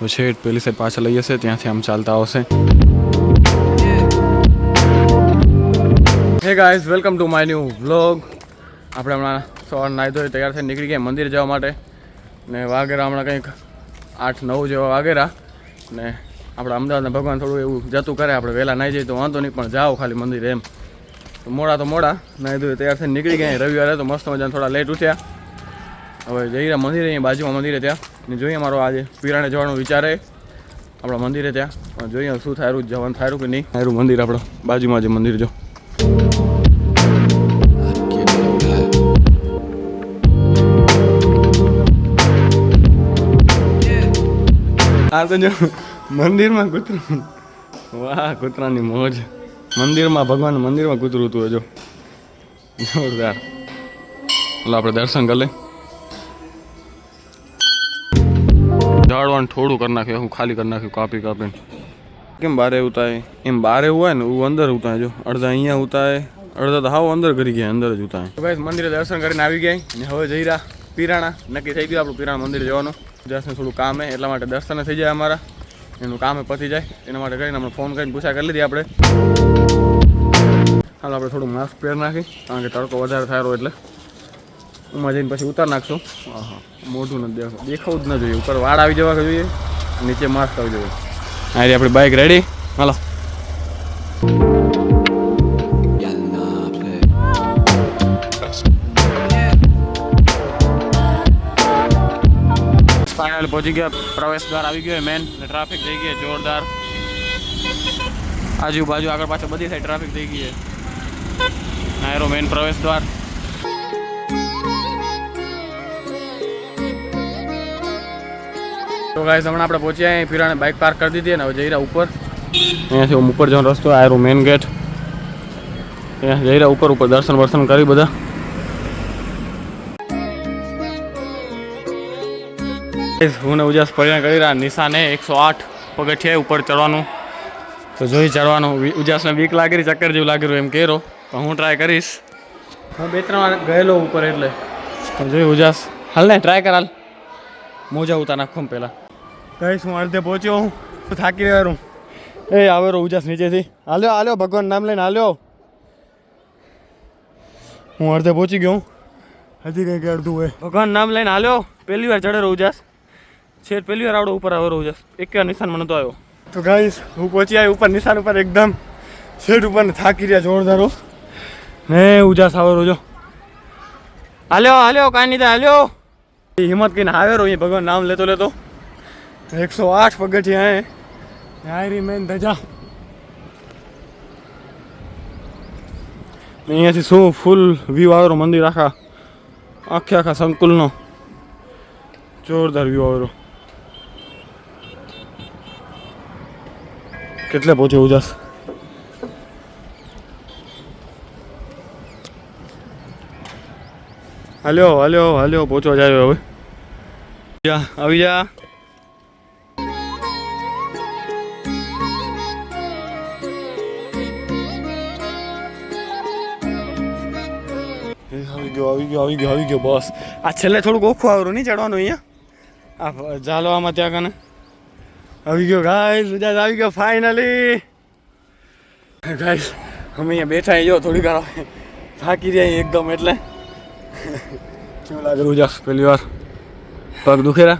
તો છે પેલી સાઈડ પાછળ લઈ જશે, ત્યાંથી આમ ચાલતા આવશે. Hey guys, welcome to my new vlog. આપણે હમણાં સવાર નાહી ધોઈ તૈયાર થઈને નીકળી ગયા મંદિર જવા માટે. ને વાગેરા હમણાં કંઈક 8-9 જેવા વાગેરા. ને આપણે અમદાવાદના ભગવાન થોડું એવું જતું કરે, આપણે વહેલા નાહી જઈએ તો વાંધો નહીં, પણ જાઓ ખાલી મંદિર એમ. તો મોડા નાહી ધોઈ તૈયાર થઈને નીકળી ગયા. રવિવારે તો મસ્ત મજાને થોડા લેટ ઉઠ્યા. હવે જઈ રહ્યા મંદિરે, અહીંયા બાજુમાં મંદિરે ત્યાં ને જોઈએ. મારો આજે પીરાણે જવાનો વિચાર છે આપણા મંદિરે ત્યાં, પણ જોઈએ શું થાયરું, જવાનું થાયરું કે નહીં થાયરું. મંદિર આપણો બાજુમાં જે મંદિર જો. આ તો જો મંદિરમાં કૂતરું, વાહ કૂતરાની મોજ. મંદિરમાં ભગવાન મંદિરમાં કૂતરું હતું જો, જોરદાર. એટલે આપણે દર્શન કરી લઈએ. ઝાડવાનું થોડું કરી નાખ્યું, હું ખાલી કરી નાખ્યું કાપીને. કેમ બારે ઉતાય એમ, બારે એવું હોય ને એવું અંદર ઉતાય જો. અડધા અહીંયા ઉતાય, અડધા તો હાવ અંદર કરી ગયા, અંદર જ ઉતાય. તો ભાઈ મંદિરે દર્શન કરીને આવી ગયા ને હવે જઈ રહ્યા પીરાણા. નક્કી થઈ ગયું આપણું પીરાણા મંદિર જવાનું. જસને થોડું કામ છે એટલા માટે દર્શન થઈ જાય અમારા, એનું કામ પતી જાય એના માટે કરીને આપણે ફોન કરીને પૂછા કરી લીધી આપણે. હાલ આપણે થોડું માસ્ક પહેર નાખી, કારણ કે તડકો વધારે થાય એટલે ઉમાં જઈને પછી ઉતાર નાખશું. હા, મોઢું નથી દેખાવું જ ન જોઈએ. ઉપર વાળ આવી જવા જોઈએ, નીચે માસ્ક આવી જોઈએ. હા રે આપણી બાઇક રેડી, હાલો. ફાઇનલ પહોંચી ગયા, પ્રવેશ દ્વાર આવી ગયો મેન. ટ્રાફિક થઈ ગઈ જોરદાર, આજુબાજુ આગળ પાછળ બધી સાઈડ ટ્રાફિક થઈ ગઈ છે. નાયરો મેન પ્રવેશ દ્વાર. તો ગાઈસ હમણાં આપણે પહોંચ્યા અહીં પીરાણે બાઇક પાર્ક કરી દીધી ને હવે જઈ રહ્યા ઉપર. અહીંયાથી ઉપર જવાનો રસ્તો આયરો મેન ગેટ. અહીંયા જઈ રહ્યા ઉપર દર્શન કરી બધા. હું ને ઉજાસ પરિણામ કરી રહ્યા. નિશાને 108 પગથિયા ઉપર ચડવાનું, તો જોઈ ચડવાનું. ઉજાસને બીક લાગી રહી, ચક્કર જેવું લાગી રહ્યું એમ કહેરો, પણ હું ટ્રાય કરીશ. હું 2-3 વાર ગયેલો ઉપર એટલે જોઈ. ઉજાસ હાલ ને ટ્રાય કર, હાલ મોજા ઉતાર નાખું પહેલાં. કહીશ હું અડધે પહોંચ્યો, હું થાકી રહ્યો. એ આવેરો ઉજાસ નીચેથી. હાલ્યો ભગવાન નામ લઈને હાલ્યો. હું અડધે પહોંચી ગયો, હજી કંઈક અડધું હોય. ભગવાન નામ લઈને હાલ્યો. પહેલી વાર ચડેલો ઉજાસ, છેડ પહેલી વાર આવડો ઉપર આવેલો ઉજાસ. એક નિશાનમાં નહોતો આવ્યો. તો ગાઈસ હું પહોંચી આવ્યો ઉપર નિશાન ઉપર, એકદમ છેડ ઉપર ને થાકી રહ્યા જોરદારો. ને ઉજાસ આવેલો જો. હાલ્યો કાંઈ નહીં થાય, હાલ્યો. હિંમત કહીને આવેલો અહીં ભગવાન નામ લેતો 108 પગથિયા હે. હાયરી મેન ધજા. અહીંયાથી શું ફૂલ વ્યૂ આવેલો મંદિર આખા સંકુલનો. જોરદાર વ્યૂ આવેલો. કેટલે પહોંચ્યો ઉજાસ? હાલ્યો પહોંચવા જાય હવે. આવી જા. આવી ગયો બસ. આ છેલ્લે થોડુંક ઓખું આવેલું નહીં ચડવાનું અહીંયા, આ ઝાલવામાં ત્યાં કને આવી ગયો. ગાઈસ ઉજાસ આવી ગયો ફાઇનલી. ગાઈસ અમે અહીંયા બેઠા જો થોડીક વાર થાકી રહ્યા એકદમ. એટલે કેવું લાગે ઉજાસ? પહેલી વાર પગ દુખેરા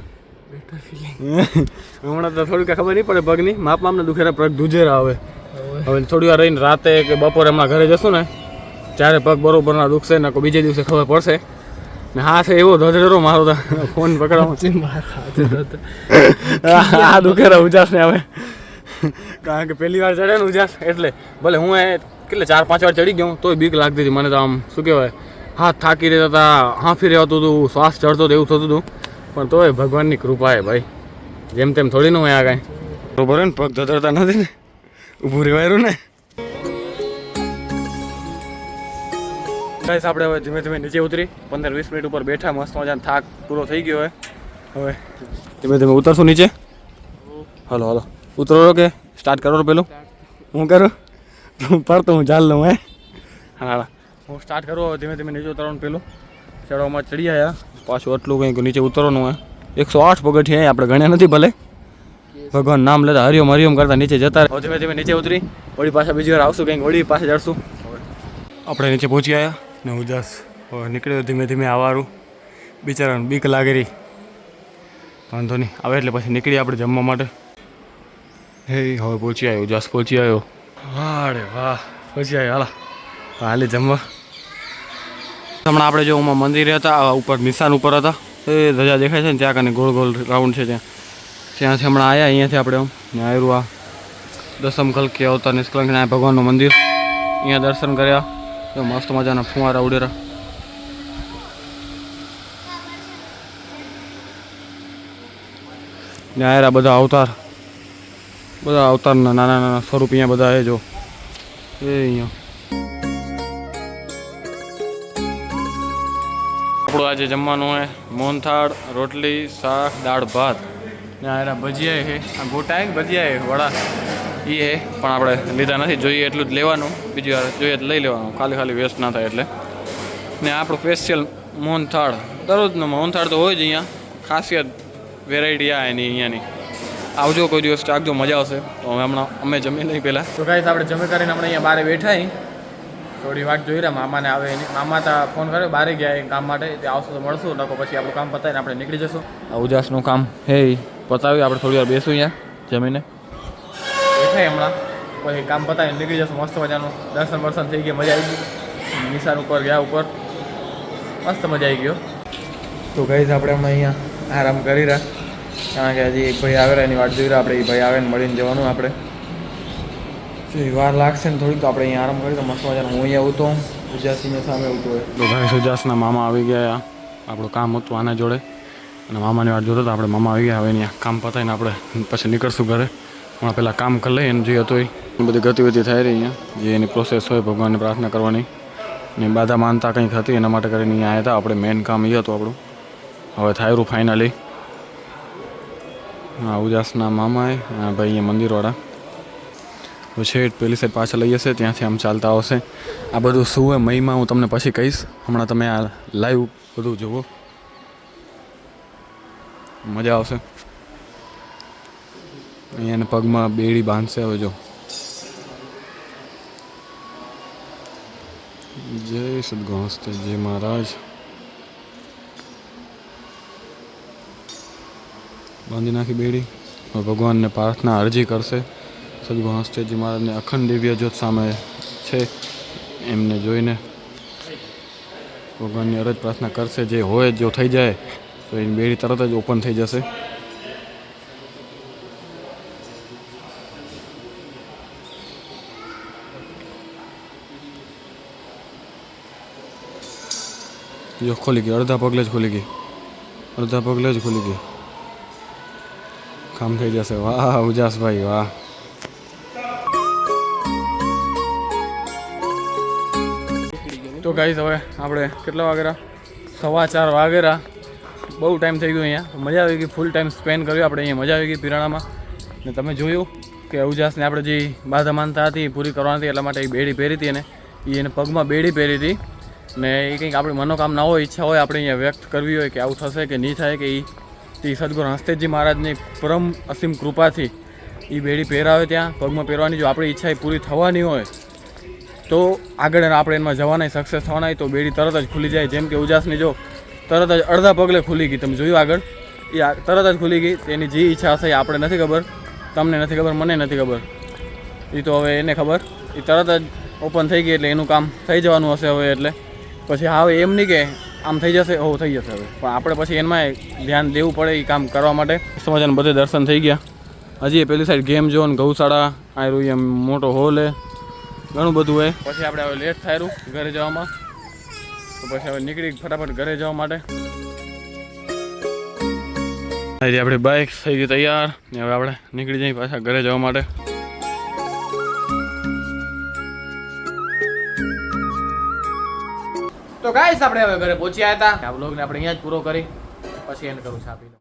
હમણાં તો થોડીક ખબર નહીં પડે પગની. માપમાં અમને દુખેરા પગ દુજેરા હવે થોડી વાર રહીને રાતે કે બપોરે હમણાં ઘરે જશું ને ત્યારે પગ બરોબરના દુખશે ને બીજે દિવસે ખબર પડશે. ને હા છે એવો ધધડરો મારો તો ફોન પકડવા આ દુખેરા ઉજાસ ને હવે, કારણ કે પહેલી વાર ચડે ને ઉજાસ એટલે. ભલે હું કેટલે 4-5 વાર ચડી ગયો તોય બીક લાગતી હતી મને. તો આમ શું કહેવાય, હાથ થાકી રહેતા હતા, હાંફી રહેતું હતું, શ્વાસ ચડતો હતો, એવું થતું હતું. પણ તોય ભગવાનની કૃપા હે ભાઈ, જેમ તેમ થોડી ન હોય આ કાંઈ. બરોબર ને, પગ ધધડતા નથી ને, ઊભું રહેવાયું ને. ગાઈસ આપણે હવે ધીમે ધીમે નીચે ઉતરી 15-20 મિનિટ ઉપર બેઠા, મસ્ત મજાનો થાક પૂરો થઈ ગયો હવે ધીમે ધીમે ઉતરશું નીચે. હાલો ઉતરો કે સ્ટાર્ટ કરો પેલું? હું કરું પડતો હું ચાલ લઉં. હા હું સ્ટાર્ટ કરું હવે ધીમે ધીમે નીચે ઉતરવાનું. પેલું ચડવામાં ચડી આવ્યા, પાછું આટલું કંઈક નીચે ઉતરવાનું હોય. 108 પગથિયા આપણે ગણ્યા નથી ભલે, ભગવાન નામ લેતા હરિઓમ હરિઓમ કરતા નીચે જતા રહે. ધીમે ધીમે નીચે ઉતરી વળી પાછા બીજી વાર આવશું કંઈક વળી પાસે ચડશું. આપણે નીચે પહોંચી આવ્યા ને ઉજાસ નીકળ્યો ધીમે ધીમે આવવાનું. બિચારાને બીક લાગે રહી. વાંધો નહીં આવે એટલે પછી નીકળીએ આપણે જમવા માટે. હે હવે પહોંચી આવ્યો ઉજાસ પહોંચી આવ્યો. વાહ રે વાહ પહોંચી આવ્યો. હાલા હાલી જમવા. હમણાં આપણે જો ઉમાં મંદિર હતા ઉપર નિશાન ઉપર હતા એ ધજા દેખાય છે ને ત્યાં કને ગોળ ગોળ રાઉન્ડ છે ત્યાંથી હમણાં આવ્યા અહીંયાથી આપણે આવ્યું આ દસમ કલકી અવતાર નિષ્કલંક ભગવાનનું મંદિર અહીંયા દર્શન કર્યા. તો મસ્ત મજાના ફુવારા ઉડેરા. ને આવ્યા બધા અવતારના નાના નાના સ્વરૂપ અહીંયા બધા એ જો એ અહીંયા આપણું આજે જમવાનું હોય મોહનથાળ રોટલી શાક દાળ ભાત ને આ ભજીયા છે આ ગોટા ભજીયા છે વડા એ છે પણ આપણે લીધા નથી. જોઈએ એટલું જ લેવાનું બીજી વાર જોઈએ તો લઈ લેવાનું ખાલી વેસ્ટ ના થાય એટલે. ને આપણું સ્પેશિયલ મોહનથાળ દરરોજનો મોહનથાળ તો હોય જ અહીંયા ખાસિયત વેરાયટી આ એની અહીંયાની. આવજો કોઈ દિવસ ચાખજો મજા આવશે. તો હવે હમણાં અમે જમી લઈ પહેલાં તો ગાઈસ આપણે જમી કરીને હમણાં અહીંયા બહાર બેઠા થોડી વાત જોઈ રહ્યા મામાને આવે એની. મામા તો ફોન કર્યો બહાર ગયા એ કામ માટે તે આવશે તો મળશું નકો પછી આપણું કામ પતાવીને આપણે નીકળી જશું. આ ઉજાસનું કામ હે પતાવી આપણે થોડી વાર બેસું અહીંયા જમીને બેઠા હમણાં પછી કામ પતાવીને નીકળી જશું. મસ્ત મજાનું દર્શન વર્શન થઈ ગયા મજા આવી ગઈ. નિશાન ઉપર ગયા ઉપર મસ્ત મજા આવી ગયો. તો ગાઈસ આપણે હમણાં અહીંયા આરામ કરી રહ્યા કારણ કે હજી એક ભાઈ આવેલા એની વાત જોઈ રહ્યા આપણે. એ ભાઈ આવે ને મળીને જવાનું આપણે. વાર લાગશે ને થોડીક તો આપણે અહીંયા આરામ કરી તો મસ્ત મજાનું. હું અહીંયા આવતો ઉજાસની સામે આવતો હોય તો ભાઈ ઉજાસના મામા આવી ગયા. આપણું કામ હતું આના જોડે અને મામાની વાત જોતો તો આપણે મામા આવી ગયા. હવે અહીંયા કામ પતાવીને આપણે પછી નીકળશું ઘરે. હમણાં પહેલાં કામ કરી લઈએ એને જે હતું એ બધી ગતિવિધિ થઈ રહી અહીંયા જે એની પ્રોસેસ હોય ભગવાનને પ્રાર્થના કરવાની ને બાધા માનતા કંઈક હતી એના માટે કરીને અહીંયા આવ્યા હતા. આપણે મેઇન કામ એ હતું આપણું હવે થાયરું ફાઇનલી. હા ઉજાસના મામાએ ભાઈ અહીંયા મંદિરવાળા તો છેટ પેલી સાઈડ પાછળ લઈ જશે ત્યાંથી આમ ચાલતા આવશે. આ બધું શું હોય મહિમા હું તમને પછી કહીશ. હમણાં તમે આ લાઈવ બધું જુઓ મજા આવશે. અહીંયાને પગમાં બેડી બાંધશે હવે જો. જય સદગુરુ હસ્તે જય મહારાજ. બાંધી નાખી બેડી. ભગવાનને પ્રાર્થના અરજી કરશે. સદગુરુ હસ્તેજી મહારાજને અખંડ દિવ્ય જ્યોત સામે છે એમને જોઈને ભગવાનની અરજ પ્રાર્થના કરશે. જે હોય જો થઈ જાય તો એની બેડી તરત જ ઓપન થઈ જશે. જો ખોલી ગઈ અડધા પગલે જ ખુલી ગઈ. અડધા પગલે જ ખુલી ગઈ. કામ થઈ જશે. વાહ ઉજાસભાઈ વાહ. તો ગાઈસ હવે આપણે કેટલા વાગેરા 4:15 વાગેરા. બહુ ટાઈમ થઈ ગયો અહીંયા. મજા આવી ગઈ. ફૂલ ટાઈમ સ્પેન્ડ કર્યો આપણે અહીંયા. મજા આવી ગઈ પિરાણામાં. ને તમે જોયું કે ઉજાસને આપણે જે બાધા માનતા હતી એ પૂરી કરવાની હતી એટલા માટે એ બેડી પહેરી હતી એને પગમાં બેડી પહેરી હતી. ને એ કંઈક આપણી મનોકામના હોય ઈચ્છા હોય આપણે અહીંયા વ્યક્ત કરવી હોય કે આવું થશે કે નહીં થાય કે એ સદગુરુ હસ્તેજી મહારાજની પરમ અસીમ કૃપાથી એ બેડી પહેરાવે ત્યાં પગમાં પહેરવાની. જો આપણી ઈચ્છા એ પૂરી થવાની હોય તો આગળ આપણે એમાં જવાના સક્સેસ થવાના તો બેડી તરત જ ખુલી જાય. જેમ કે ઉજાસની જો તરત જ અડધા પગલે ખુલી ગઈ. તમે જોયું આગળ એ તરત જ ખુલી ગઈ. એની જે ઈચ્છા હશે એ આપણે નથી ખબર, તમને નથી ખબર, મને નથી ખબર. એ તો હવે એને ખબર. એ તરત જ ઓપન થઈ ગઈ એટલે એનું કામ થઈ જવાનું હશે હવે. એટલે પછી હવે એમ નહીં કે આમ થઈ જશે હો થઈ જશે હવે, પણ આપણે પછી એમાં ધ્યાન દેવું પડે એ કામ કરવા માટે. સમાજને બધે દર્શન થઈ ગયા. હજી પેલી સાઈડ ગેમ ઝોન ગૌશાળા આયરું એમ મોટો હોલ હે ઘણું બધું હોય. પછી આપણે હવે લેટ થાયરું ઘરે જવામાં તો પછી હવે નીકળી ફટાફટ ઘરે જવા માટે. આપણી બાઇક થઈ ગઈ તૈયાર ને હવે આપણે નીકળી જઈએ પાછા ઘરે જવા માટે. તો ગાઈસ આપણે હવે ઘરે પહોંચ્યા હતા. આ વ્લોગને આપણે અહીંયા જ પૂરો કરી પછી એને કરું છાપી.